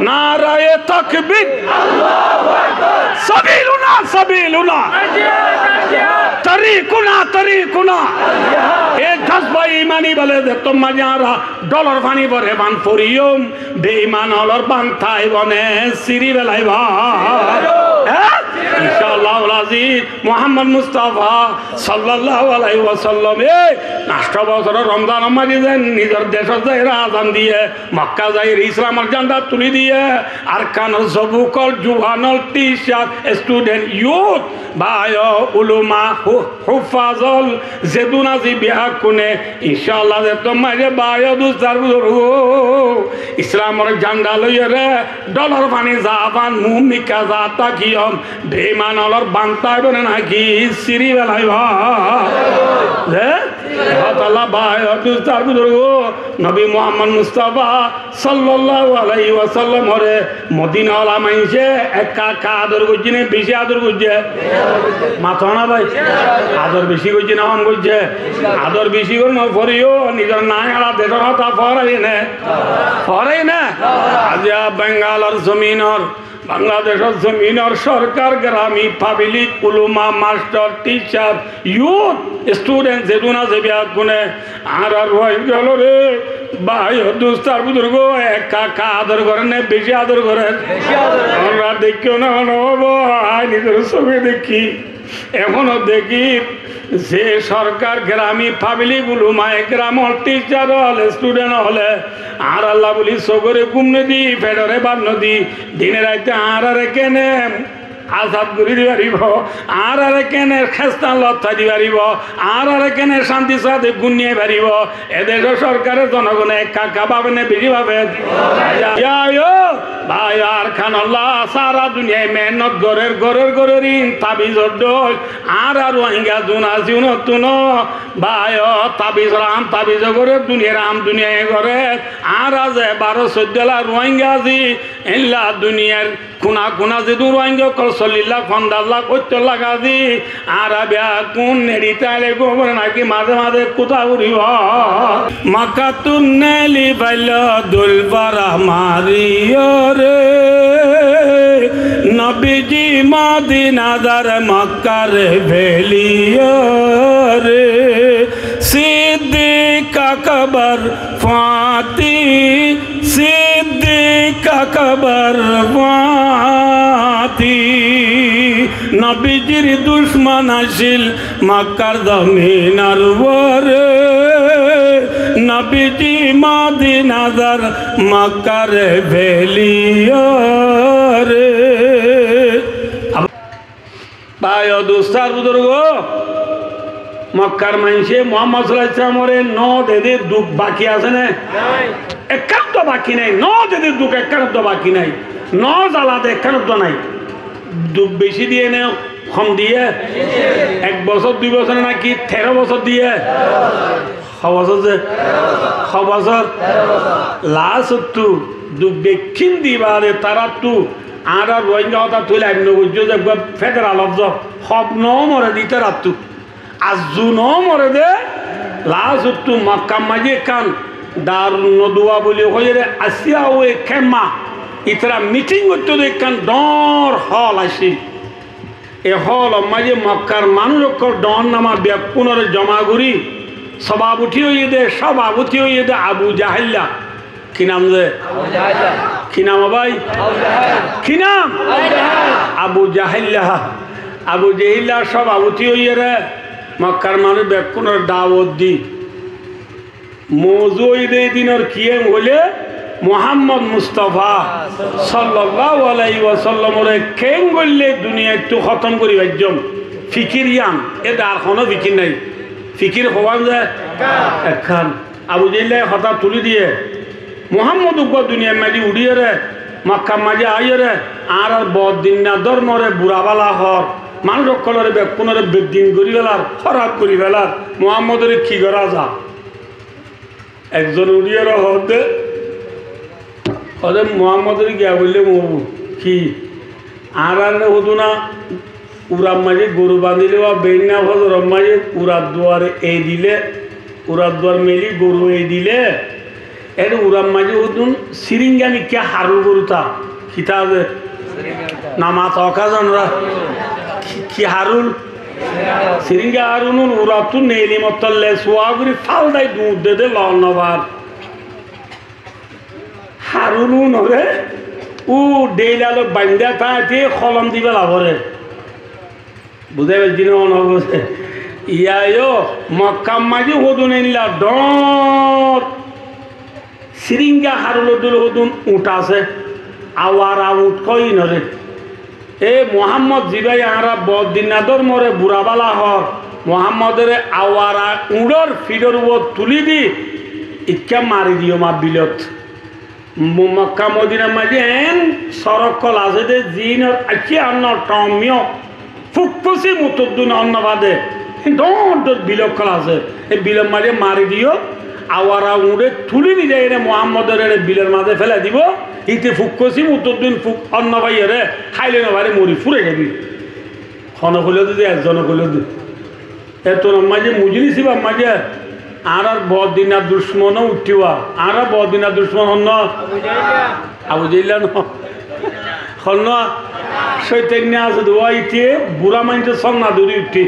নারায়ে তাকবীর, সাবিলুনা সাবিলুনা, তরিকুনা তরিকুনা। এ জজবা ইমানি বলে যে তোমা যারা ডলার পানি ভরে বান পরিয়ম বেঈমান হলর বান থাই বনে সিরি বেলাইবা ইনশাআল্লাহ আজিজ মুহাম্মদ মুস্তাফা সাল্লাল্লাহু আলাইহি ওয়াসাল্লাম নাস্তা বছর রমজান মাঝে দেন নিজের দেশের যাইরা আজান দিয়ে মক্কা যাইর ইসলামের ঝান্ডা তুলি দিয়ে আর কানর জবুকল জুহানল টিচার স্টুডেন্ট ইউথ ভাই উলুমা হুফাজল জেদুনা জি বিহা কোনে ইনশাআল্লাহ যে তোমারে ভাই দুস্তার ইসলামের ঝান্ডা লইয়া রে ডলার পানি জাবান মুমিকা জাতা কিয়ম বেঈমান হলর বান্তাই বনে নাকি সিরি বেলাইবা আল্লাহ ভাই দুস্তার নবী মুহাম্মদ মুস্তাফা সাল্লাল্লাহু আলাইহি ওয়াসাল্লাম ওরে মদিনা ওয়ালা মাইনছে একা কা আদর করছে না বেশি আদর করছে মাথা না ভাই আদর বেশি করছে না কম করছে আদর বেশি করে না ফরিও নিজের নাঙালা দেশের কথা ফরাই না আজ বেঙ্গালর জমিনর বাংলাদেশের জমিনের সরকার গ্রামী পাবলিক উলুমা মাস্টার টিচার ইউথ স্টুডেন্ট যেগুনা যে বিয়া গুনে আর রয়ে গেল রে ভাই দুস্তার বুজুর্গ একা কা আদর করেন না বেশি আদর করেন আমরা দেখিও না নিজের চোখে দেখি এখনো দেখি যে সরকার গ্রামী পাবলিক উলুমায় গ্রাম টিচার হলে স্টুডেন্ট হলে আর আল্লাহ বলি সগরে ঘুম নদী ফেডরে বাদ নদী দিনে রাইতে আর কেনে আজাদ করে দি পারিব আর কেনে খেস্তান লত্থা দি পারিব আর কেনে শান্তি সাথে গুনিয়ে পারিব এদেশের সরকারের জনগণে কাকা পাবেন বেশি পাবেন ভাই আর খান আল্লাহ সারা দুনিয়ায় মেহনত গরের তাবিজ আর রোহিঙ্গা জুনা জিউন তুন ভাই তাবিজ রাম তাবিজ করে দুনিয়া রাম দুনিয়ায় করে আর আছে 12-14 লাখ রোহিঙ্গা জি এল্লা দুনিয়ার কোনা যে দু রোহিঙ্গা কল 40 লাখ 50 লাখ 70 লাখ আজি আর বিয়া কোন নেড়িতালে গোবর নাকি মাঝে মাঝে কোথা উড়িব মাকাতুন নেলি বাইল দুলবারা মারিও রে নবীজি মদিনাদার মক্কার ভেলিও রে সিদ্দিক আকবর ফাতি সিদ্দিক আকবর ফাতি নবীজির দুশ্মন আসিল মক্কার জমিনার ওরে নবীজি মদিনাদার মক্কার ভেলিও রে ভাই দুস্তার বুজুর্গ মক্কার মানুষে মোহাম্মদ সাল্লাল্লাহু আলাইহি ওয়াসাল্লামের ন দেদে দুঃখ বাকি আছে না একান্ত বাকি নাই ন দেদে দুঃখ একান্ত বাকি নাই ন জ্বালাতে একান্ত নাই দুঃখ বেশি দিয়ে নে কম দিয়ে 1 বছর 2 বছর নাকি 13 বছর দিয়ে বছর লাস্ট দুঃখ দেখিন দিবারে তারা তু আর রোহিঙ্গা হতা তুলে ফেডারাল অফ সব ন মরে দিতে রাতু আজু ন মরে দে লাস্ট মক্কা মাঝে কান দারুন নদুয়া বলি হয়ে রে আসিয়া ওই খেমা ইতরা মিটিং করতে দেখান ডর হল আসি এ হল মাঝে মক্কার মানুষ ডর নামা ব্যাকুণরে জমা করি সভাপতি হয়ে দে আবু জাহেল্লা কি নাম যে কি নাম ভাই কি নাম আবু জাহেল্লা সভাপতি হয়ে রে মক্কার মানুষ ব্যাকুণর দাওয়াত দি মৌজু এই দিনের কিয়ে হলে মুহাম্মদ মুস্তাফা সাল্লাল্লাহু আলাইহি ওয়াসাল্লামের কেন গল্লে দুনিয়া একটু খতম করি একজন ফিকির ইয়াম এটা আর কোনো ফিকির নাই ফিকির হওয়ান যায় একখান আবু জাহেল হঠাৎ তুলি দিয়ে মুহাম্মদ উগ্র দুনিয়া মাঝে উড়িয়ে রে মক্কা মাঝে আইয়ে রে আর বদিন না ধর্মরে বুড়াবালা হর মানুষ সকলের ব্যাকুণরে বেদিন করি ফেলার খরাব করি ফেলার মুহাম্মদের কি করা যা একজন উড়িয়ে হতে ওদের মোহাম্মদের গিয়া বললে মরবু কি আর হতো না উড়ার মাঝে গরু বাঁধিলে বা বেইনা হজর মাঝে উড়ার দুয়ারে এই দিলে উড়ার দুয়ার মেলি গরু এই দিলে এর উড়াম মাঝে উদুন সিরিঙ্গা নিকা হারু গরুতা কিতাবে নামা তকা জানরা কি হারুল সিরিঙ্গা হারুন উড়াতু নেলি মতলে সোয়াগুরি ফাল দাই দুধ দে দে লনবার হারুন নরে ও ডেইলালো বান্দা তাতে কলম দিবে লাভরে বুঝাই পারছি না অনবসে ইয়ায়ো মক্কাম মাঝে হদুন এনলা ডর সিরিঙ্গা হারুলদুল হদুন উঠ আছে আওয়ারা উঠ কই নরে এ মোহাম্মদ জিবাই আরা বদিনাদর মরে বুড়াবালা হর মোহাম্মদের আওয়ারা উড়র ফিডর ও তুলি দি ইক্কা মারি দিও মা বিলত মক্কা মদিনা মাঝে এন সরকল আছে যে জিনর আছি অন্য টমিয় ফুকফুসি মুতদ্দুন অন্নবাদে দর বিলক্ষল আছে এই বিলের মাঝে মারি দিও আওয়ারা উড়ে তুলি নি যায় মোহাম্মদের বিলের মাঝে ফেলে দিব ইতে ফুকফুসি মুতদ্দুন ফুক অন্ন ভাইয়েরে খাইলে নবারে মরি ফুরে যাবি খন হলেও দিদি একজন হলেও দি এত মাঝে মুজরিছি বা মাঝে আর বদিনা দুশ্মনও উঠিবা আর বদিনা দুশ্মন হন আবু জাইলা হন চৈতন্য আছে দোয়া ইতে বুড়া মাইনতে সন্না দৌড়ি উঠি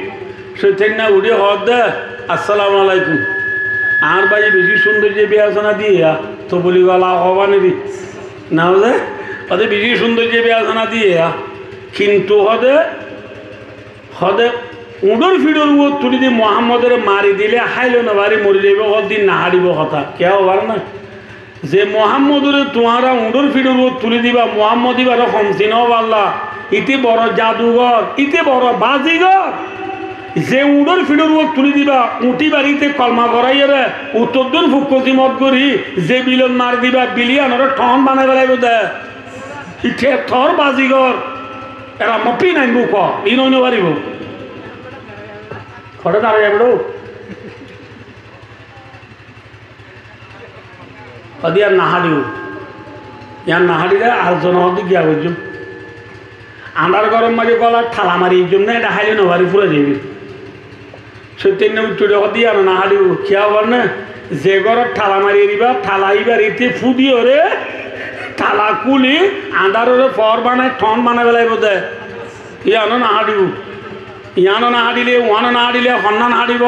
চৈতন্য উঠে হদ দে আসসালামু আলাইকুম আর বাজি বেশি সৌন্দর্য বিয়াসনা দিয়া তো বলি গলা হবা নেবি না হলে হদে বেশি সৌন্দর্য বিয়াসনা দিয়া কিন্তু হদে হদে উডর ফিডর ও তুলি দিয়ে মোহাম্মদের মারি দিলে হাইল নবারি মরি যাইব দিন না হারিব কথা কে হবার না যে মোহাম্মদরে তোমারা উডর ফিডর ও তুলি দিবা মোহাম্মদ ইবার হমসিন আল্লাহ ইতি বড় জাদুঘর ইতি বড় বাজিঘর যে উডর ফিডর ও তুলি দিবা উঠি বাড়িতে কলমা করাইরে উত্তর ফুকসি মত করি যে বিলন মার দিবা বিলিয়ানরে ঠন বানাই বেলাইব দে ইঠে থর বাজিঘর এরা মপি নাই মুখ ই নইন পারিব খড়ে দাঁড়িয়ে যাবে কদি আর নাহাড়িও ইয়ার নাহাড়িরে আলোচনা হতে গিয়া করছো আমার গরম মাঝে গলার ঠালা মারি জন্য এটা হাইলে নবারি ফুরে যাবি সত্যি উচ্চুরে হতে আর নাহাড়িও খেয়া হবার না যে ঘরের ঠালা মারিয়ে দিবা ঠালা ইবার ইতে ফুদিও রে ঠালা কুলি আন্ধারে ফর বানায় ঠন বানায় বেলাই বোধে ইয়ানো নাহাড়িও ইয়ানো না হাঁড়িলে ওয়ানো না হাঁড়িলে হন্না না হাঁড়িব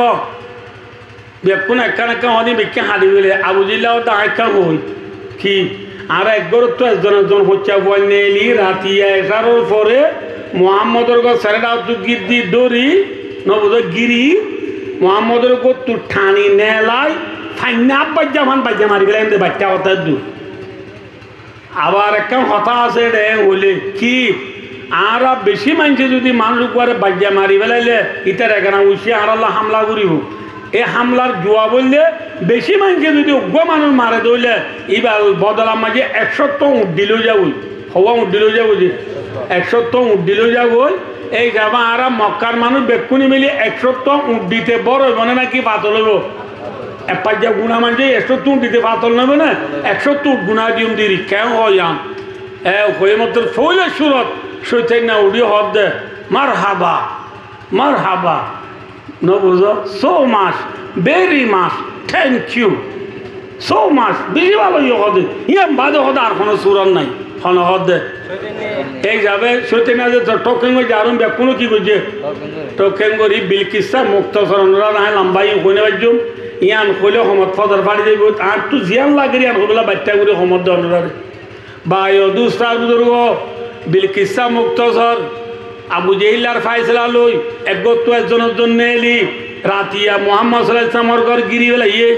বেকুন একান একা হদি বেকে হাঁড়ি বলে আবু জিল্লাও তো আঁকা হই কি আর একগর তো একজন হচ্ছে বল নেলি রাতি এসারোর পরে মোহাম্মদর গো সেরেডাও তু গিদ্দি দড়ি নবুদ গিরি মোহাম্মদর গো তু ঠানি নেলাই ফাইনা বাজ্যা মান বাজ্যা মারি গেলে এমনি বাচ্চা হতা দু আবার একটা হতা আছে রে বলে কি আর বেশি মানুষে যদি মানুষ উপরে বাজ্যা মারি ফেলাইলে ইটার এখানে উঠে আর আল্লাহ হামলা করিব এই হামলার জোয়া বললে বেশি মানুষে যদি উগ্র মানুষ মারে দইলে এবার বদলার মাঝে 100 উঠ দিলেও যাবই হওয়া উঠ দিলেও যাবো যে 100 উঠ দিলেও যাবো এই যাবা আর মক্কার মানুষ বেকুনি মিলি 100 উঠ দিতে বড় মানে নাকি পাতল হইব এপার যা গুণা মানুষ 100 উঠ দিতে পাতল নেবে না 100 উঠ গুণা দিম দিরি কেউ হয় যান হয়ে মতো ফইলে সুরত চৈতন্য উড়ি হদ দে মার হাবা ন বুঝো so much very much thank you so much বেশি ভালো ইয়ে হদে ইয়াম বাদে হদে আর কোনো সুরন নাই হন হদ দে এই যাবে চৈতন্য যে টকেন করে যারুন কোনো কি করছে টকেন করি বিলকিসা মুক্ত সরণরা না লম্বাই হইনে বাজুম ইয়ান হইলে সমত ফদর ফাড়ি যাইব আর তো জিয়ান লাগে ইয়ান হইলা বাচ্চা করে সমত দণ্ডরে বায়ু দুসরা বুজুর্গ বিলকিসা মুক্তসর আবু জেহিলার ফাইসলা লই একগত একজনের জন্য এলি রাতিয়া মোহাম্মদ সাল্লাল্লাহু আলাইহি ওয়াসাল্লামের ঘর গিরি বেলাইয়ে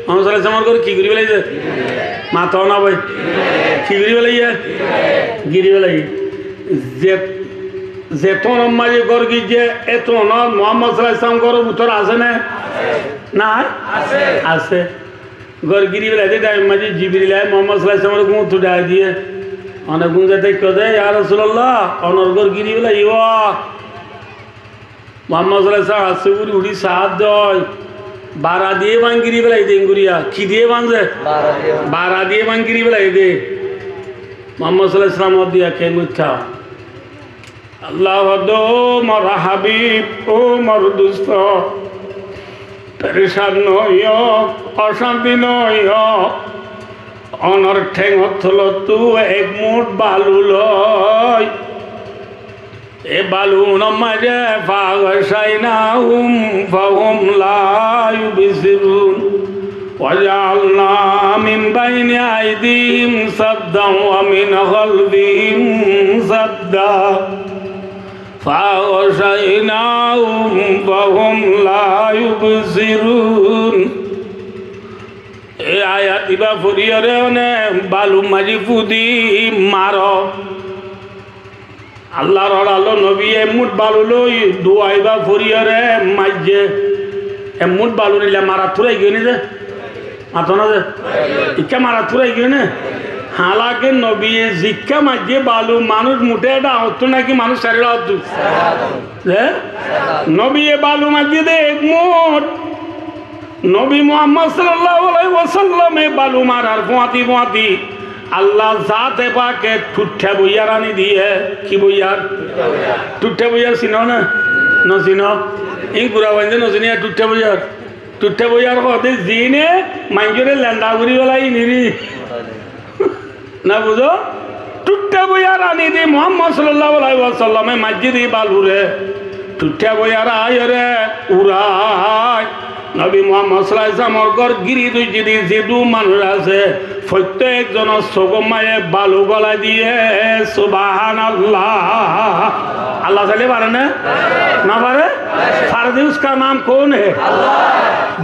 মোহাম্মদ সাল্লাল্লাহু আলাইহি ওয়াসাল্লামের ঘর কি গিরি বেলাইছে মাথা না ভাই কি গিরি বেলাইয়ে গিরি বেলাই যে যেতন মাঝে ঘর গিয়ে এত না মোহাম্মদ সাল্লাল্লাহু আলাইহি ওয়াসাল্লাম ঘর ভিতর আছে না আছে ঘর গিরি বেলাইতে টাইম মাঝে জিবরিল আয় মোহাম্মদ সাল্লাল্লাহু আলাইহি ওয়াসাল্লামের গুণ তুলে দিয়ে অনেক গুণ যাতে কদে ইয়া রাসূলুল্লাহ অনর্গর গিরি বেলা ইয়া মোহাম্মদ সাল্লাল্লাহু আলাইহি ওয়াসাল্লাম আসুরি উড়ি সাথ দয় বারা দিয়ে বাঙ্গিরি বেলাই দেন গুরিয়া কি দিয়ে বাঁধে বারা দিয়ে বাঙ্গিরি বেলাই দে মোহাম্মদ সাল্লাল্লাহু আলাইহি ওয়াসাল্লাম দিয়া কে মুখা আল্লাহ ওয়াদো মর হাবিব ও মর দুস্ত পেরেশান নয় অশান্তি নয় অনর ঠেঙত হলো তু এক মুঠ বালু লয় এ বালু নমাজে ফাগসাইনাহুম ফাহুম লা ইউবসিরুন وجعلنا من بين أيديهم سدا ومن خلفهم سدا فأغشيناهم فهم لا يبصرون এই আয়াত ইবা ফুরিয়রে ওনে বালু মাঝি ফুদি মারো আল্লাহর আলো নবী এমুট বালু লই দুয়াইবা ফুরিয়রে মাঝে এমুট বালু নিলে মারা থুরাই গিয়ে যে মাতো না যে ইকা মারা থুরাই গিয়ে না হালাকে নবী জিক্কা মাঝে বালু মানুষ মুঠে এটা হতো নাকি মানুষ সারিরা হতো নবী বালু মাঝে দে এক মুঠ নবী মুহাম্মদ সাল্লাল্লাহু আলাইহি ওয়াসাল্লাম এ বালু মারার পোয়াতি আল্লাহ জাতে পাকে ঠুঠা বইয়ার আনি দিয়ে কি বইয়ার ঠুঠা বইয়ার চিনো না নচিনো এই পুরা বান্ধে নচিনিয়া ঠুঠা বইয়ার হতে জিনে মাঞ্জরে লেন্দা ঘুরি বেলাই নিরি না বুঝো ঠুঠা বইয়ার আনি দি মুহাম্মদ সাল্লাল্লাহু আলাইহি ওয়াসাল্লামে মসজিদে বালুরে ঠুঠা বইয়ার আয়রে উড়ায় নবী মুহাম্মদ সাল্লাল্লাহু আলাইহি ওয়াসাল্লামর ঘর গিরি দুই যদি যেদু মানুষ আছে প্রত্যেকজন সগমায়ে বালু গলা দিয়ে সুবহানাল্লাহ আল্লাহ চলে পারে না পারে ফারদে উসকা নাম কোন হে আল্লাহ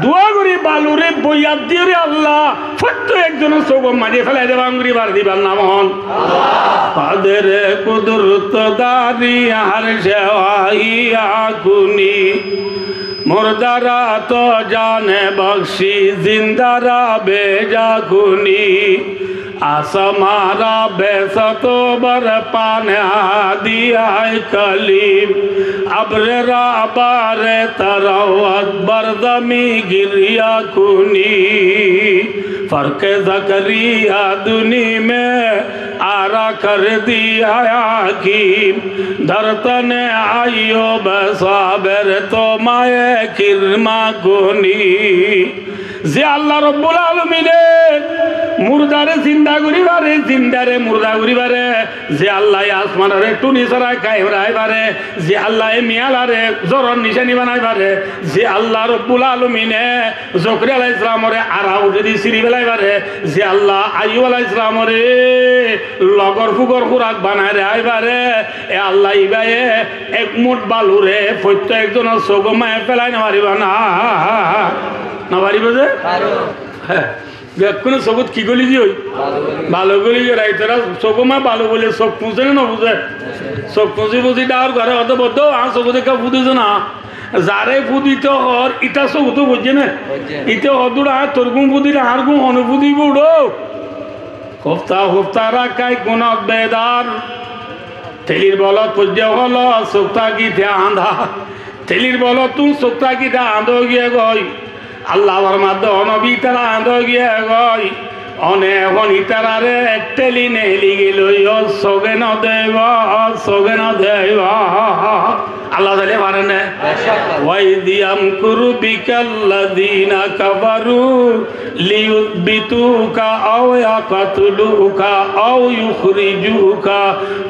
দুয়া করি বালুরে বইয়াত দিয়ে রে আল্লাহ প্রত্যেকজন সগমায়ে ফেলে দেব আঙ্গুরি বার দিবার নাম হন আল্লাহ কাদের কুদরত দারি হর শেওয়াইয়া কুনি मुर्दारा तो जाने बख्शी जिंदारा बेजा कुनी आसमारा बेसतो बर पाने दिया कलीम अब्रेरा बारे तरवत बरदमी गिरिया कुनी फर्क ज़करिया दुनी में आरा कर दिया याकीम धरतन आयो बसाबर तो माए किरमा कुनी যে আল্লাহ রব্বুল আলামিনে মুর্দারে জিন্দা করিবারে জিন্দারে মুর্দা করিবারে যে আল্লাহ আসমানের টুনি ছড়ায় কায়েম রাখবারে যে আল্লাহ মিয়ালারে জরর নিশানি বানাইবারে যে আল্লাহ রব্বুল আলামিনে জকরিয়া আলাইহিস সালামরে আরাউ যদি সিরি বেলাইবারে যে আল্লাহ আইয়ুব আলাইহিস সালামরে লগর ফুগর খুরাক বানায় রাখবারে এ আল্লাহ ইবায়ে এক মুঠ বালুরে প্রত্যেকজনের সগমায় ফেলাই না পারিবা না পারিব যে হ্যাঁ কোনো চকুত কি গলি যে ওই ভালো গলি যে রাইতারা চকুমা ভালো বলে চোখ পুঁজে না বুঝে চোখ পুঁজি ডার ঘরে হতে বদ্ধ আর চকু দেখে ফুদিছ না যারে ফুদিত হর ইটা চকু তো বুঝছে না ইতে হদুড়া তোরগুম ফুদিলে আর গুম অনুফুদিব উড়ো হপ্তা রাখাই কোন বেদার তেলির বলত পূজ্য হল চোখটা গীতে আন্ধা তেলির বলত তুম চোখটা গীতে আন্ধ গিয়ে গই আল্লাহর মাধ্যমে নবী তারা আন্ধ গিয়ে গই অনে হনি তারারে টেলি নেলি গেল সগে ন দেব আল্লাহ তালে পারে না ওয়াইদিয়াম কুরু বিকাল্লাযিনা কাফারু লিয়ুবিতুকা আও ইয়াকতুলুকা আও ইউখরিজুকা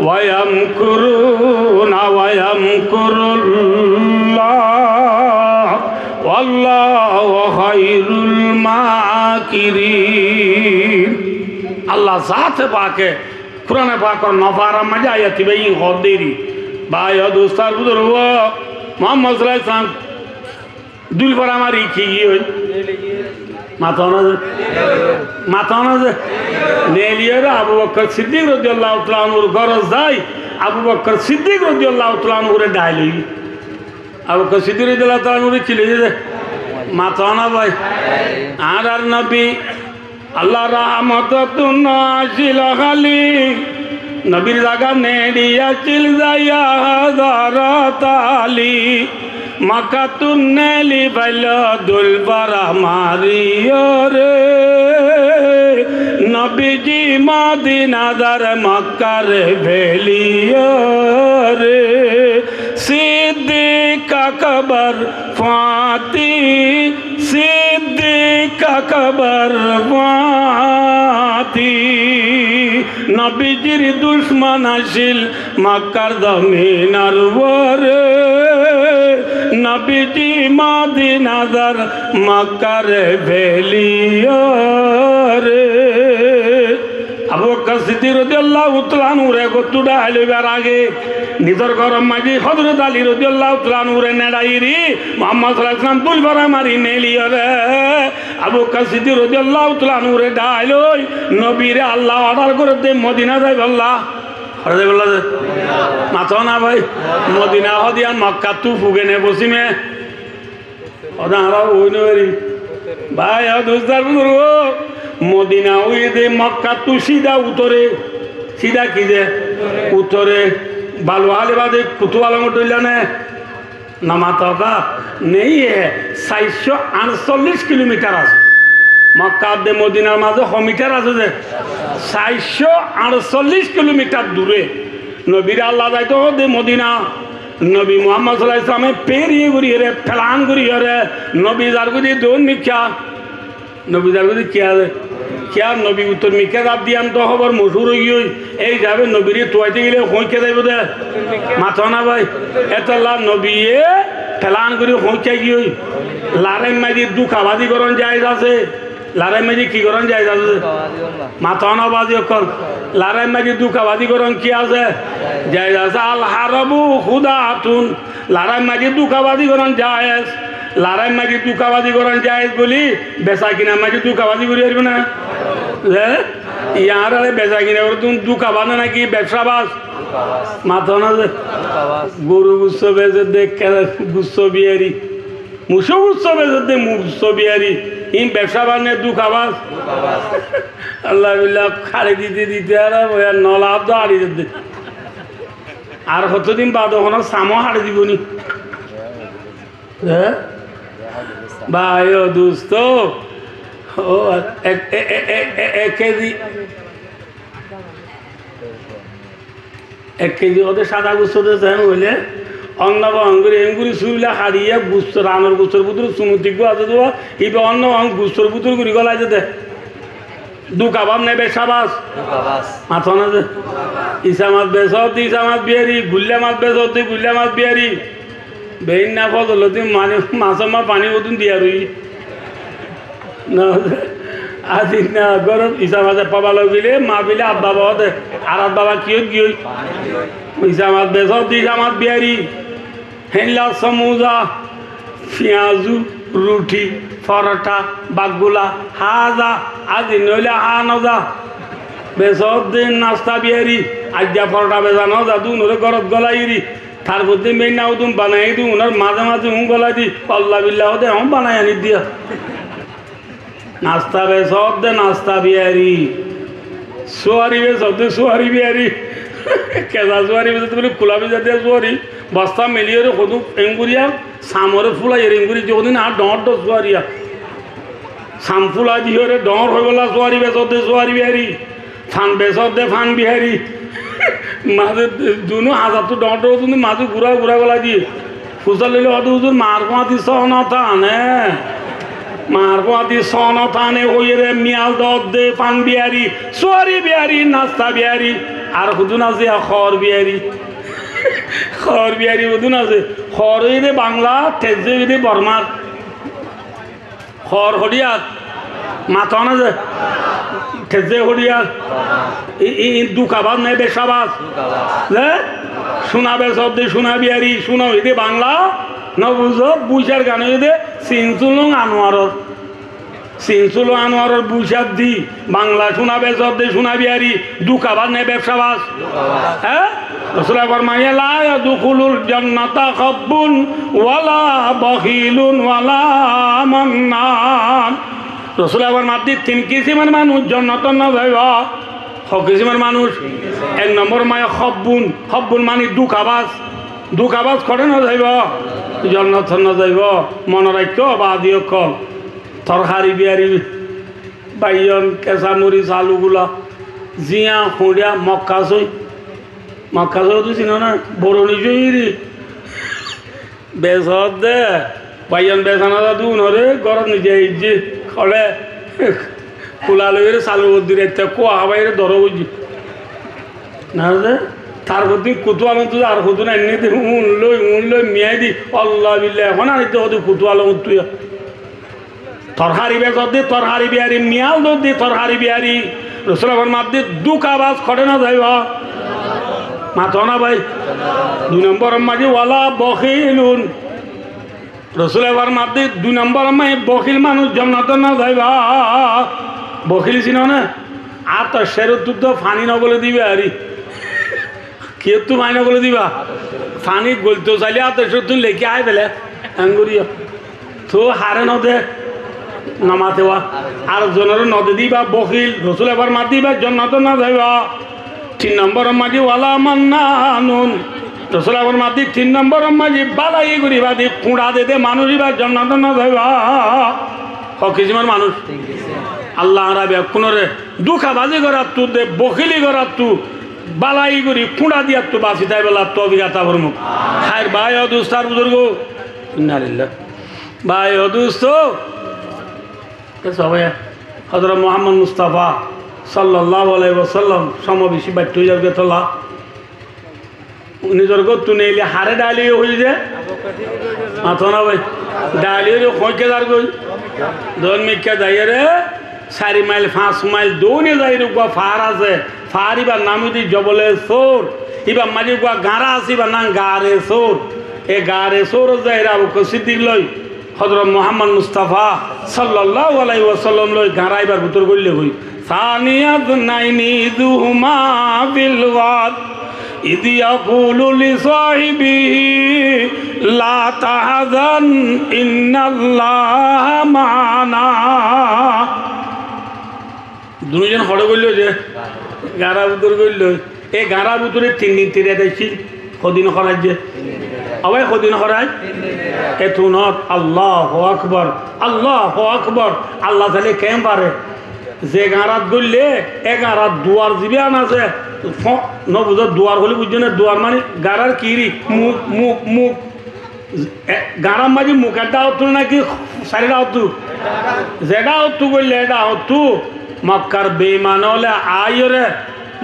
ওয়ায়ামকুরুনা ওয়ায়ামকুরুল্লাহ ওয়াল্লাহু খায়রুল মাকিরিন আল্লাহ জাতে পাকে কুরআনে পাকের নফারা মজা আয়াতি বেই হদেরি বায় দোস্তার বুজুর্গ মুহাম্মদ সাল্লাল্লাহু আলাইহি ওয়াসাল্লাম দুল পর আমার কি হই মাথানো যে নেলিয়ারা আবু বকর সিদ্দিক রাদিয়াল্লাহু তাআলা আনহুর ঘর যাই আবু বকর সিদ্দিক রাদিয়াল্লাহু তাআলা আনহুরে ডাইলই আবু বকর সিদ্দিক রাদিয়াল্লাহু তাআলা আনহুরে চিলে যে মাথানা ভাই আর নবী আল্লাহ রহমত তুনাশিল খালি নবীর জায়গা নেড়িয়া চিল যাইয়া দারাতালি মাকাতুন নেলি বাইল দুল পারা মারিও রে নবীজি মদিনাদার মক্কার ভেলিও রে সিদ্দিক আকবর ফাতি সিদ্দিক का खबर पाती नबीजिर दुश्मन आशिल मक्कार जमीनार वरे नबीजी मदीनादार मक्कार भेलियारे আবু বকর সিদ্দিক রাদিয়াল্লাহু তাআলা নূরে গতুডা আইবার আগে নিজর গরম মাঝি হযরত আলী রাদিয়াল্লাহু তাআলা নূরে নেড়াইরি মুহাম্মদ সাল্লাল্লাহু আলাইহি ওয়াসাল্লাম দুইবার মারি নেলিয়রে আবু বকর সিদ্দিক রাদিয়াল্লাহু তাআলা নূরে ডাইলই নবীরে আল্লাহ অর্ডার করে দে মদিনা যাইব আল্লাহ আরে বললা মাথা না ভাই মদিনা হদিয়া মক্কা তু ফুগেনে বসিমে ওদা হারা ওইনরি ভাই দোস্তার বুজুর্গ মদিনা ওই দে মক্কা তু সিধা উত্তরে सीधा कीजिए उत्तरे बालवाले बादे कुतुवाला मोटोइलाने नमाता का नहीं है 448 किलोमीटर आस मक्का दे मदीनार माঝে मीटर আছে যে 448 किलोमीटर दूरे नबीर আল্লাহ যাইতো দে মদিনা नबी मोहम्मद सल्लल्लाहु अलैहि वसल्लम पेरिए गुरी रे फलान गुरी रे नबी जार गुरी दोन मिक्या नबी जार गुरी क्या नबी उत्तर मिक्या दाब दियान तो खबर मशहूर हो गई এই যাবে নবীরে তোয়াইতে গেলে হইকে যাইব দে মাথা না ভাই এতলা নবীয়ে ফলান গুরি হইকে গই লারে মাঝি দুখাবাদি করন জায়েজ আছে লারে মাঝি কি করন জায়েজ আছে মাথা না বাজি কর লারে মাঝি দুখাবাদি করন কি আছে জায়েজ আছে আল হারবু খুদাতুন লারে মাঝি দুখাবাদি করন জায়েজ লারাই মাঝি দুকাবাদি করেন জায়েজ বলি বেচা কিনা মাঝি দুকাবাদি করে আসবে না ইয়ার আরে বেচা কিনা করে তুমি দুকাবাদ নাকি ব্যবসাবাস মাথা না যে গরু গুচ্ছ বেচে দেখ গুচ্ছ বিয়ারি মুসো গুচ্ছ বেচে দে মুসো বিয়ারি ইন ব্যবসাবাদ নে দুকাবাস আল্লাহ বিল্লাহ খাড়ি দিতে দিতে আর নলা তো হাড়ি দিতে আর কতদিন বাদ ওখানে সামো হাড়ি দিবনি হ্যাঁ भाइयों दोस्तों एक केजी ওদের সাদা গুচ্ছ দেন হইলে অন্য অঙ্গুরি এঙ্গুরি সুবিলা হারিয়ে গুচ্ছ রানোর গুচ্ছর পুতুর সুমুতিক আছে তো ইবে অন্য অঙ্গ গুচ্ছর পুতুর গুড়ি গলায় যেতে দুকাবাব নেবে সাবাস মাথা না যে ইসা মাছ বেসত ইসা মাছ বিয়ারি গুল্লা মাছ বেসত গুল্লা মাছ বিয়ারি বেইন না ফজল তুমি মানে মাছমা পানি বতুন দিয়া রই না আজি না গরম ইসা মাছ পাবা লগিলে মা বিলে আব্বা বাবা আর বাবা কি গই ইসা মাছ বেসত ইসা মাছ বিয়ারি হেলা সমুজা পেঁয়াজু রুটি পরোটা বাগুলা হাজা আজি নইলে হা নজা বেসত দিন নাস্তা বিয়ারি আজ্ঞা পরোটা বেজা নজা দু নরে গরত গলাইরি তার মধ্যে মেয়ে নাও তুমি বানাই দিও ওনার মাঝে মাঝে হুম গলা দি আল্লাহ বিল্লাহ দে হুম বানাই আনি দিয়া নাস্তা বে সব দে নাস্তা বিয়ারি সোয়ারি বে সব দে সোয়ারি বিয়ারি কেজা সোয়ারি বে তুমি খোলা বিজা দিয়ে সোয়ারি বস্তা মেলিয়ে রে কদু এঙ্গুরিয়া সামরে ফুলাই এঙ্গুরি যদিন আর ডর ডর সোয়ারিয়া সাম ফুলা দিয়ে রে ডর হয়ে গলা সোয়ারি বে সব দে সোয়ারি বিহারি ফান বে সব দে ফান বিহারি মাঝে দুনো হাজার তো ডর তুমি মাঝে ঘুরা ঘুরা গলা দিয়ে ফুসাল লিলে হয়তো হুজুর মার পাতি সহনতানে মার পাতি সহনতানে হয়ে রে মিয়াল দর দে পান বিহারি সোয়ারি বিহারি নাস্তা বিহারি আর হুদুন আছে খর বিহারি খর বিহারি হুদুন আছে খর হইলে বাংলা তেজে হইলে বর্মার খর হরিয়াত মাথা না যে তেজে হরিয়াত দুকাবাদ নেই বেশাবাস শোনাবে সব দিয়ে শোনা বিহারি শোনা হইতে বাংলা ন বুঝো বুঝার গান হইতে সিনচুলং আনোয়ারর সিনচুলো আনোয়ারর বুঝার দি বাংলা শোনাবে সব দিয়ে শোনা বিহারি দুকাবাদ নেই ব্যবসাবাস হ্যাঁ রাসূল ফরমায়া লা ইয়াদখুলুল জান্নাতা খাব্বুন ওয়ালা বখিলুন ওয়ালা মান্নান রাসূল ফরমাতি তিন কিসিমের মানুষ জান্নাতে না যাইবা কিসিমের মানুষ এক নম্বর মায়া খব্বুন খব্বুন মানে দুঃখাবাজ করে না যাইব জান্নাত না যাইব মনে রাখো বা দিও কল তরকারি বিয়ারি বাইয়ন কেঁচামরিচ আলুগুলা জিয়া খুঁড়িয়া মক্কা চই তো চিনো না বরণি জয়ী বেচত দে বাইয়ন বেচানা দু নরে ঘৰত নিজে যে কলে খোলা লইয়ের চালু দিলে কোয়া হবাই ধরো বুঝি না তার প্রতি কুতুয়ালো তুই আর কুতু না এমনি উন লই মিয়াই দি অল্লাহ বিল্লাহ এখন আর হয়তো কুতুয়ালো তুই তরহারি বেচর দি তরহারি বিহারি মিয়াল দোর দি তরহারি বিহারি রসুলের মাত দি দুকাবাজ খটে না যাইব মাথো না ভাই 2 নম্বর মাঝে ওয়ালা বখিলুন রসুলের মাত দি 2 নম্বর মাই বখিল মানুষ জন্নত না যাইবা বখিল ছিল না আর তো সেরত তো ফানি নগলে দিবে আরি কে তু ফানি নগলে দিবা ফানি গলতো চাইলে আর তো তুই লেখে আয় পেলে আঙ্গুরিয়া তো হারে নদে নামাতেওয়া আর জনের নদে দিবা বকিল রসুল এবার মাত দিবা জন্নত না যাইবা 3 নম্বর মাঝি ওয়ালা মান্নানুন রসুল এবার মাত দি 3 নম্বর মাঝি বালাই করিবা দি কুড়া দে মানুষ দিবা জন্নত না যাইবা কিসিমের মানুষ আল্লাহ রাবে কোনরে দুঃখাবাজি করার তু দে বকিলি করার তু বালাই করি কুড়া দিয়া তু বাসি তাই বেলা তো অভিজ্ঞতা মুখ খায়ের ভাই অদুস্তার বুজুর্গ ইন্নালিল্লাহ ভাই অদুস্ত সবাই হযরত মুহাম্মদ মুস্তাফা সাল্লাল্লাহু আলাইহি ওয়াসাল্লাম সমবেশী বাট্য যাবে তোলা নিজের গো তুই নেইলে হারে ডালি হই যে মাথো না ভাই ডালি কইকে দার গই দন মিকা যাই রে 4 মাইল 5 মাইল দৌনে যাই রুগা ফার আছে ফারিবা নামিদি জবলে সোর ইবা মাঝি গা গারা আসিবা না গারে সোর এ গারে সোর যাই রাবু সিদ্দিক লই হযরত মুহাম্মদ মুস্তাফা সাল্লাল্লাহু আলাইহি ওয়াসাল্লাম লই গারাইবার ভিতর গইলে হই সানিয়াত নাইনি দুহুমা বিল ওয়াদ ইদ ইয়াকুলু লিসাহিবিহি লা তাহজান ইন্নাল্লাহা মা'ানা দুইজন হড়ে গইল যে গারা ভিতর গইল এই গারা ভিতরে 3 দিন 3 রাত ছিল কদিন খরাজ যে আবার কদিন খরাজ এতুনত আল্লাহু আকবার আল্লাহ তাআলা কেম পারে যে গারাত গইলে এ গারাত দুয়ার জিবিয়ান আছে ন বুঝো দুয়ার হলে বুঝছো না দুয়ার মানে গারার কিরি মুখ গারার মাঝে মুখেরটা হতো নাকি শাড়িটা হতো যেটা হতো গইলে এটা হতো মক্কার বেঈমান হলে আইরে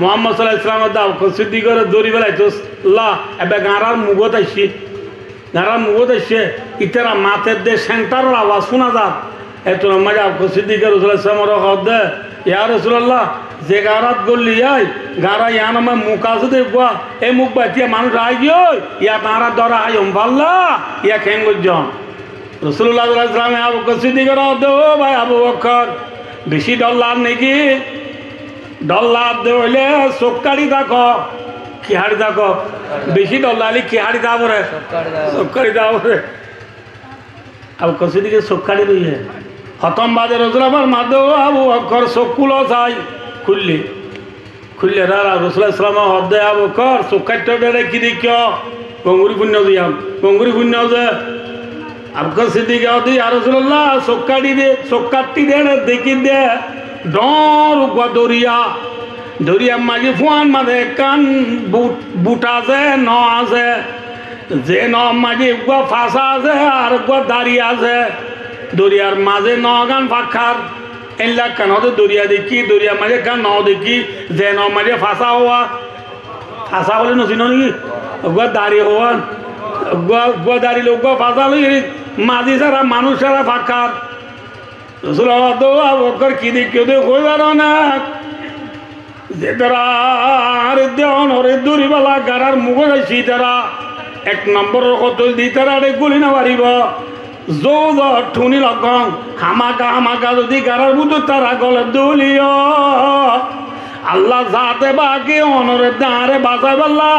মুহাম্মদ সাল্লাল্লাহু আলাইহি ওয়াসাল্লাম দাও কসিদি করে দড়ি বেলাইতো লা এবে গারার মুগত আইছে ইতারা মাতের দে সেন্টার আওয়াজ শোনা যা এত মজা কসিদি করে রাসূলুল্লাহ সাল্লাল্লাহু আলাইহি ওয়াসাল্লাম দে ইয়া রাসূলুল্লাহ যে গারাত গল্লি আই গারা ইয়ান আমার মুখ আছে দেখবা এই মুখ বাতিয়া মানুষ আই গিয়ে ইয়া তারা দরা আই ভাল্লা ইয়া কেন গজন রাসূলুল্লাহ সাল্লাল্লাহু আলাইহি ওয়াসাল্লাম আবু কসিদি করে দে ও ভাই আবু বকর বেশি ডলার নাকি ডলার দে হইলে চোখকাড়ি দেখো কি হাড়ি দেখো বেশি ডলালি কি হাড়ি দাবরে চোখকাড়ি দাবরে আবু কসিদিকে চোখকাড়ি রইয়ে খতম বাজে রসুলাবার মাদে আবু বকর চোখকুলো চাই খুললে রা রসুল্লাহ ইসলাম হদে আবু বকর চোখকাড়িটা কি দেখিও গঙ্গুরি পুণ্য দিয়াম গঙ্গুরি পুণ্য যে আবু কসিদিকে হদি আর রসুল্লাহ চোখকাটি দে দেখি দে ডর উগা দরিয়া মাঝি ফুয়ান মাঝে কান বুটা আছে ন আছে যে ন মাঝি উগা ফাঁসা আছে আর উগা দাঁড়িয়ে আছে দরিয়ার মাঝে ন গান ফাঁকার এলা কান হতে দরিয়া দেখি দরিয়া মাঝে কান ন দেখি যে ন মাঝে ফাঁসা হওয়া ফাঁসা বলে নছিল নাকি উগা দাঁড়িয়ে হওয়া উগা দাঁড়িয়ে উগা ফাঁসা লই মাঝি সারা মানুষ সারা ফাঁকার রসুল কি দেখি কইবার না যে তারা আর দেওয়ান হরে দড়িবালা গারার মুখ যাইছি তারা 1 নম্বরের কতল দি তারা গুলি না পারিব যৌদ ঠুনি লগং হামাকা যদি গারার বুধ তারা গলে দলিও আল্লাহ যাতে বাকি অনরে দাঁড়ে বাঁচাই পারলা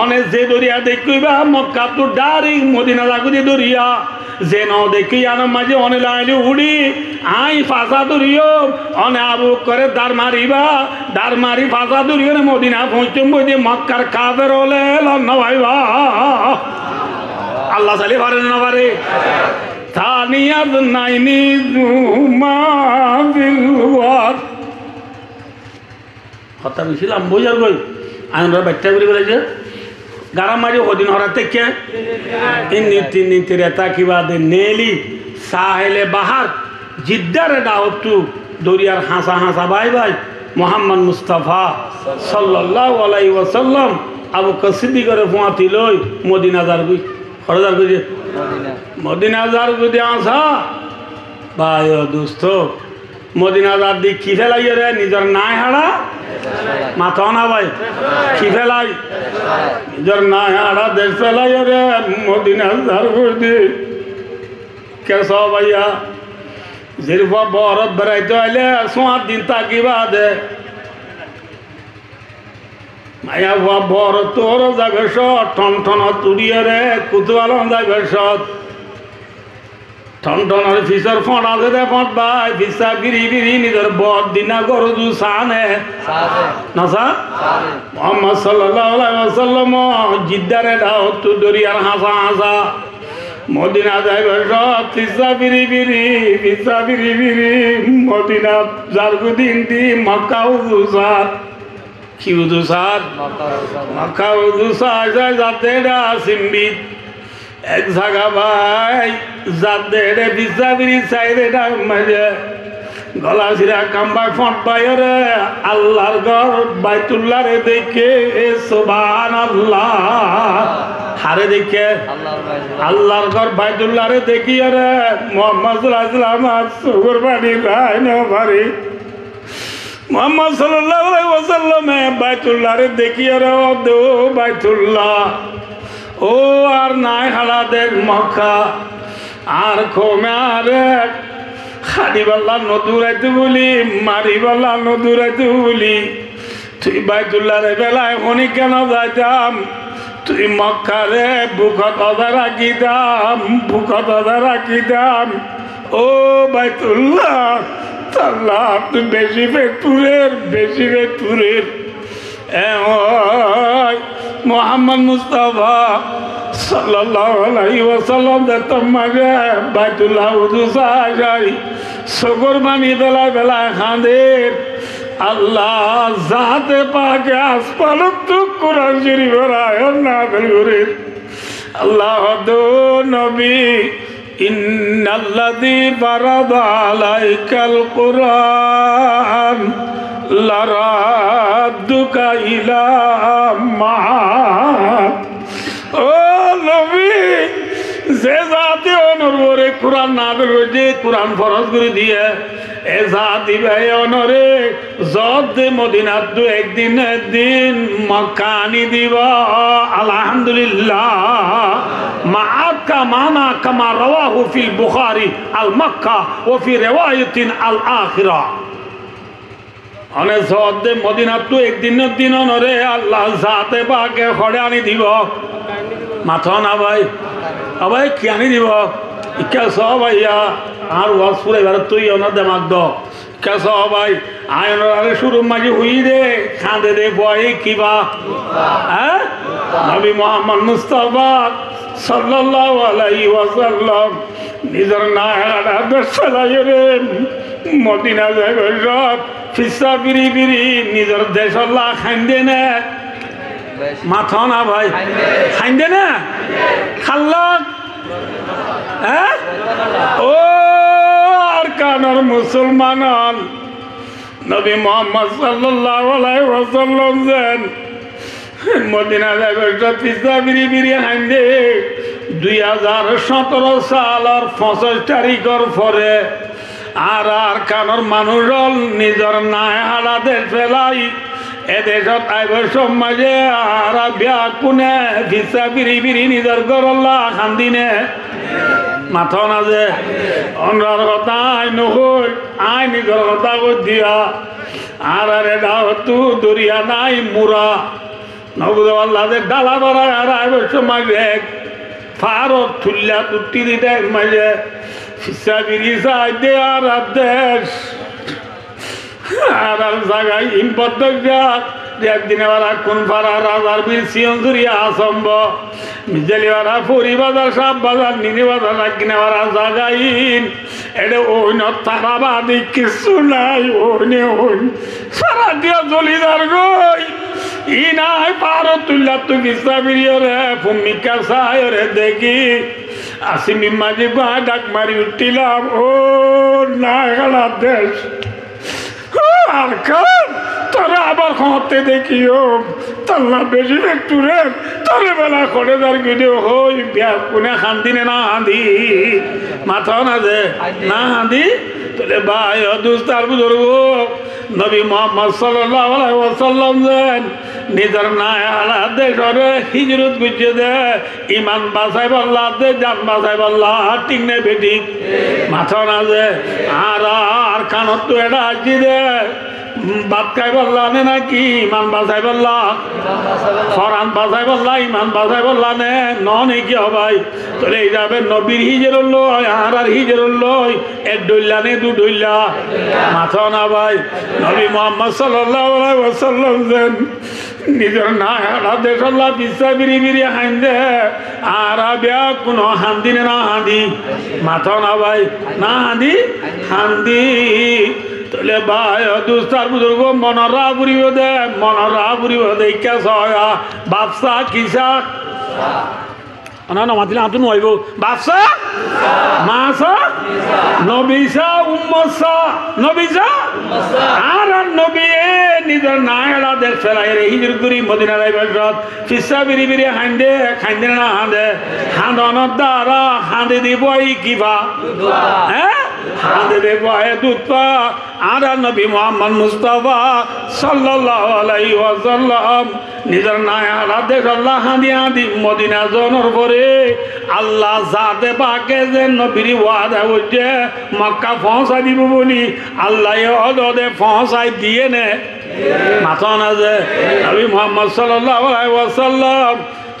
অনেক যে দরিয়া দেখিবা মক্কা তো ডাইরেক্ট মদিনা লাগুদি দরিয়া যে ন দেখি আনো মাঝে অনে লাইলি উড়ি আই ফাঁসা দরিও অনে আবু করে দাঁড় মারি ফাঁসা দরিও মদিনা পৌঁছম বই মক্কার কাবের হলে লন্ন ভাইবা আল্লাহ চালি পারে না পারে থানিয়াত নাইনি জুমা বিলওয়ার কথা বেশিলাম বুঝার গই আইনরা বাচ্চা করে বলেছে গারা মারি কদিন হরাতে কে নীতি রেতা কিবা দে নেলি সাহেলে বাহার জিদ্দারে দাওয়াতু দরিয়ার হাসা হাসা ভাই ভাই মোহাম্মদ মুস্তাফা সাল্লাল্লাহু আলাইহি ওয়াসাল্লাম আবু বকর সিদ্দিকের ফুয়াতি লই মদিনা যার গই খরদার গই মদিনা যার গই আসা ভাই ও দোস্ত মদিনা যার দি কি ফেলাই রে নিজের নাই হাড়া মাথা না ভাই কি ফেলাই নিজের নাই হাড়া দেশ ফেলাই রে মদিনা যার গই দি কেস ভাইয়া জিরফা বরত বেড়াইতে হইলে সোয়ার দিন তাকিবা দে মায়া বর তোর যাবে সৎ ঠন ঠন তুড়িয়ে রে কুতুয়ালন যাবে সৎ ঠন ঠনের ফিসর ফট আছে রে ফট ভাই ফিসা বিরি বিরি নিজের বর দিনা গরজু সানে নাসা মোহাম্মদ সাল্লাল্লাহু আলাইহি ওয়াসাল্লাম জিদ্দারে দাও তু দরিয়ার হাসা হাসা মদিনা যাইবে সব ফিসা বিরি বিরি ফিসা বিরি বিরি মদিনা জারগুদিন দি মক্কা উজুসার কি উজুসার মক্কা উজুসার যায় যাতে সিম্বিত এক জায়গা ভাই যাতে ফিসা বিরি চাইরে মাঝে গলা সিরা কাম্বাই ফট পাইরে আল্লাহর ঘর বাইতুল্লাহ রে দেখে সুবহানাল্লাহ হারে দেখে আল্লাহর ঘর বাইতুল্লাহ রে দেখি রে মোহাম্মদ সাল্লাল্লাহু আলাইহি সুগর বাড়ি রায় না পারি মোহাম্মদ সাল্লাল্লাহু আলাইহি ওয়াসাল্লাম বাইতুল্লাহ রে দেখি রে ও দো বাইতুল্লাহ ও আর নাই হালা দেখ মক্কা আর খোমারে খাড়িবাল্লা নদুরাইতে বলি মারিবাল্লা নদুরাইতে বলি তুই বাইতুল্লাহ রে বেলায় হনি কেন যাইতাম তুই মক্কারে বুকত অদা রাখিতাম বুকত অদা রাখিতাম ও বাইতুল্লাহ তাল্লাহ তুই বেশি বেতুরের মোহাম্মদ মুস্তাফা সাল্লাল্লাহু আলাইহি ওয়াসাল্লাম দেখতাম মাগে বাইতুল্লাহ উদুসা যাই সগর বানি বেলায় খাঁদে আল্লাহ জাতে পাকে আসপালত তো কোরআন শরীফের আয়াত নাযিল করে আল্লাহ দো নবী ইন্নাল্লাযী ফারাদা আলাইকাল কুরআন লারাদ্দুকা ইলা মাআদ ও নবী যে জাতি অনরে কোরআন নাযিল হইছে কোরআন ফরজ করে দিয়ে এ জাতি ভাই অনরে যত মদিনাত দু একদিন মক্কানি দিব আলহামদুলিল্লাহ মাআদ কা মানা কামা রাওয়াহু ফিল বুখারী আল মক্কা ওয়া ফি রিওয়ায়াতিন আল আখিরা অনে যত মদিনাত দু একদিন অনরে আল্লাহ জাতে পাকে খড়ে আনি দিব মাথা না ভাই আবাই কি আনি দিব কেস ভাইয়া আর ওয়াজপুরে এবার তুই ওনার দেমাক দ কেস ভাই আয়নারে শুরু মাঝে হুই দে খাঁদে দে বয় কিবা হ্যাঁ নবী মোহাম্মদ মুস্তাফা সাল্লাল্লাহু আলাইহি ওয়াসাল্লাম নিজের নাহারা দেশলাই রে মদিনা যাইবে সব ফিসা বিরি বিরি নিজের দেশল্লা খাইন্দে না মাথা না ভাই খাইন্দে না খাল্লাক হ্যাঁ ও আর কানার মুসলমান নবী মোহাম্মদ সাল্লাল্লাহু আলাইহি ওয়াসাল্লাম যেন মদিনা যাইবে ফিসা বিরি বিরি খাইন্দে 2017 সালের 25 তারিখের পরে আর কানোর মানুষ নিজের নাই হারাদের ফেলাই এদেশত আইব সমাজে আর বিয়া কোনে ভিসা বিরি বিরি নিজের গরল্লা খান্দিনে মাথা না যে অন্যার কথা আই নকই আই নিজের কথা কই দিয়া আর তু দরিয়া নাই মুরা নবুল্লাহ ডালা ধরা আর আইব সমাজে ফারত থুল্লা তুটি দিতে মাঝে ফিসা বিরি চাই দে আর দেশ আর জায়গায় ইম্পর্ট একদিনে ওরা কোন পাড়া রাজার বীর সিয়ঞ্জুরিয়া আসম্ব মিজালিওয়ারা ফুরি বাজার সাপ বাজার নিনি বাজার রাখিনে ওরা জাগাইন এটা ওইন তারাবাদি কিছু নাই ওইনে ওইন সারা দিয়া জলিদার গই ই নাই পারো তুল্লা তুই বিস্তা বিরিয়রে ভূমিকা সায়রে দেখি আসিমি মাঝে গা ডাক মারি উঠিলাম ও না গেলা দেশ আর কার তারা আবার হতে দেখিও তাল্লা বেশি একটু রে তারে বেলা করে তার গিয়ে হই বিয়া কোনে হান্দিনে না হাঁদি মাথা না যে না হাঁদি তাহলে ভাই দুস্তার বুজুর্গ নবী মোহাম্মদ সাল্লাল্লাহু আলাইহি ওয়াসাল্লাম যেন নিজের নাই আলা দেশরে হিজরত গুজিয়ে দে ইমান বাঁচাই বললা দে জান বাঁচাই বললা ঠিক নেই বেটি মাথা না যে আর কানত তো এটা আসি দে বাদ খাই বললা নে নাকি ইমান বাঁচাই বললা ফরান বাঁচাই বললা ইমান বাঁচাই বললা নে ননে কি হবাই তোরে এই যাবে নবীর হিজর লয় আর হিজর লয় এক ডইলা নে দু ডইলা মাথা না ভাই নবী মোহাম্মদ সাল্লাল্লাহু আলাইহি ওয়াসাল্লাম যেন নিজের না হারা দেশল্লা পিসা বিরি বিরি হাঁদে আর বিয়া কোনো হান্দি না হাঁদি মাথা না ভাই না হাঁদি হান্দি তাহলে ভাই দুস্তার বুজুর্গ মনরা বুড়িব দে কে সয়া বাদশা কিসা না না মাতিলে আতুন হইব বাদশা মাসা নবিসা উম্মসা নবিসা আর নবী নিজের নায়লা দেশ ফেলাই রে হিজর করি মদিনা রাইবাত ফিসা বিরি বিরি হাঁদে খাইন্দে না হাঁদে হাঁদনের দ্বারা হাঁদে দিব কিবা হ্যাঁ হাঁদে দেব দুধপা আর নবী মোহাম্মদ মুস্তাফা সাল্লাল্লাহু আলাইহি ওয়াসাল্লাম নিজের নায়লা দেশ আল্লাহ হাঁদি হাঁদি মদিনা জনের পরে আল্লাহ জাতে পাকে যে নবীর ওয়াদা হচ্ছে মক্কা পৌঁছাই দিব বলি আল্লাহ অদে পৌঁছাই দিয়ে নে মাথা না যে নবী মোহাম্মদ সাল্লাল্লাহু আলাইহি ওয়াসাল্লাম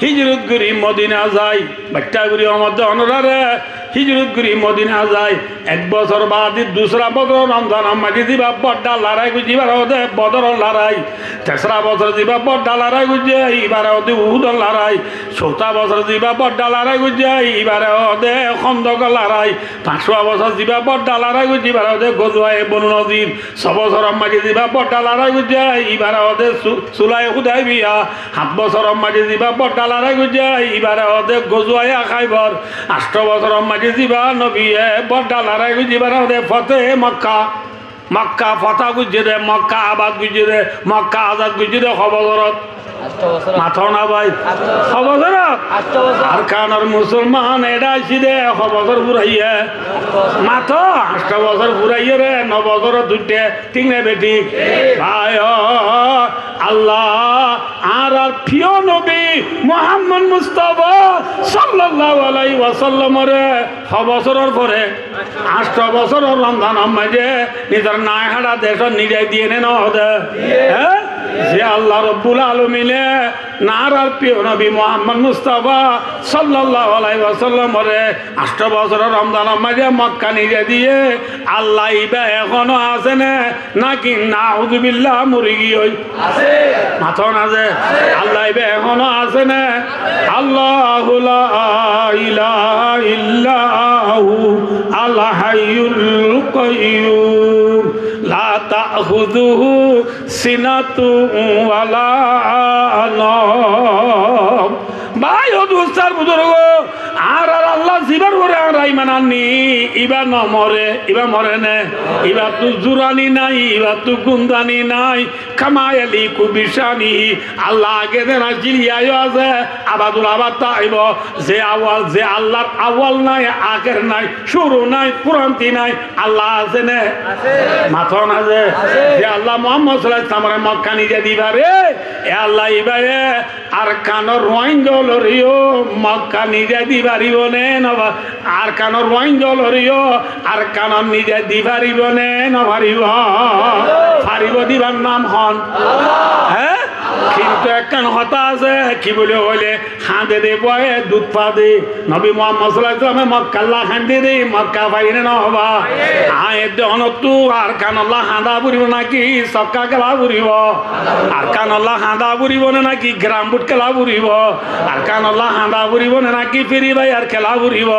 হিজরত করি মদিনা যাই বাচ্চা করি আমাদের অনরারে হিজরত করি মদিনা যায় এক বছর বাদ দুসরা বছর রমজান মাঝে দিবা বড্ডা লড়াই গুজিবার ওদে বদর লড়াই তেসরা বছর দিবা বড্ডা লড়াই গুজে এবারে ওদে উহুদ লড়াই চৌথা বছর দিবা বড্ডা লড়াই গুজে এবারে ওদে খন্দক লড়াই পাঁচশো বছর দিবা বড্ডা লড়াই গুজিবার ওদে গজুয়াই বনু নদীর ছ বছর মাঝে দিবা বড্ডা লড়াই গুজে এবারে ওদে চুলাই খুদাই বিয়া 7 বছর মাঝে দিবা বড্ডা লড়াই গুজে এবারে ওদে গজুয়াই খাইবর 8 বছর জিবা নবী বড্ডা লড়াই গুজিবার ওদে ফতে মক্কা মক্কা ফতা গুজে দে মক্কা আবাদ গুজে দে মক্কা আজাদ গুজে দে খবরত মাথা না ভাই খবর আর কানার মুসলমান এটা আসি দে খবর বুড়াইয়ে মাথা 8 বছর বুড়াইয়ে রে 9 বছর দুটে ঠিক না বেটি ভাই আল্লাহ আর প্রিয় নবী মুহাম্মদ মুস্তাফা সাল্লাল্লাহু আলাইহি ওয়াসাল্লাম রে 6 বছরের পরে 8 বছরের রমজান মাঝে নিজের নাই হাড়া দেশ নিজে দিয়ে নেন হ্যাঁ যে আল্লাহ রব্বুল আলামিনে নারার প্রিয় নবী মুহাম্মদ মুস্তাফা সাল্লাল্লাহু আলাইহি ওয়াসাল্লাম রে 8 বছরের রমজান মাঝে মক্কা নিজে দিয়ে আল্লাহ ইবা এখনো আছে নাকি নাউযুবিল্লাহ মুরগি হই আছে মাথা না যে আল্লাহ ইবা এখনো আছে না আল্লাহু লা ইলাহা ইল্লাহু আল হাইয়ুল কাইয়্যুম লা তাখুযুহু সিনাতু ওয়ালা নাওম ভাই ও দোস্তার বুজুর্গ আর আল্লাহ জিবার করে আমরা ইমান আননি ইবা ন মরে ইবা মরে নে ইবা তু জুরানি নাই ইবা তু গুন্দানি নাই কামায়ালি কুবিশানি আল্লাহ আগে দেন জিলিয়ায় আছে আবাদুল আবাদ তাইব যে আওয়াল যে আল্লাহর আওয়াল নাই আগের নাই শুরু নাই পুরান্তি নাই আল্লাহ আছে নে মাথা না যে আল্লাহ মুহাম্মদ সাল্লাল্লাহু আলাইহি ওয়াসাল্লাম মক্কা নিজে দিবারে এ আল্লাহ ইবারে আর কানর রোয়াইঞ্জল রিও মক্কা নিজে দিবারিব নে নবা আর কানর রোয়াইঞ্জল রিও আর কানর নিজে দিবারিব নে নবারিব ফারিব দিবার নাম হন হ্যাঁ কিন্তু একখান হতা আছে কি বলে হইলে হাঁদে দে বয়ে দুধ পা দে নবী মুহাম্মদ সাল্লাল্লাহু আলাইহি ওয়াসাল্লাম মক্কা আল্লাহ হাঁদে দে মক্কা পাইনে না হবা আয়ের দে অনতু আর কান আল্লাহ হাঁদা বুড়িব নাকি সক্কা খেলা বুড়িব আর কান আল্লাহ হাঁদা বুড়িব নাকি গ্রাম বুট খেলা বুড়িব আর কান আল্লাহ হাঁদা বুড়িব নাকি ফেরি ভাই আর খেলা বুড়িব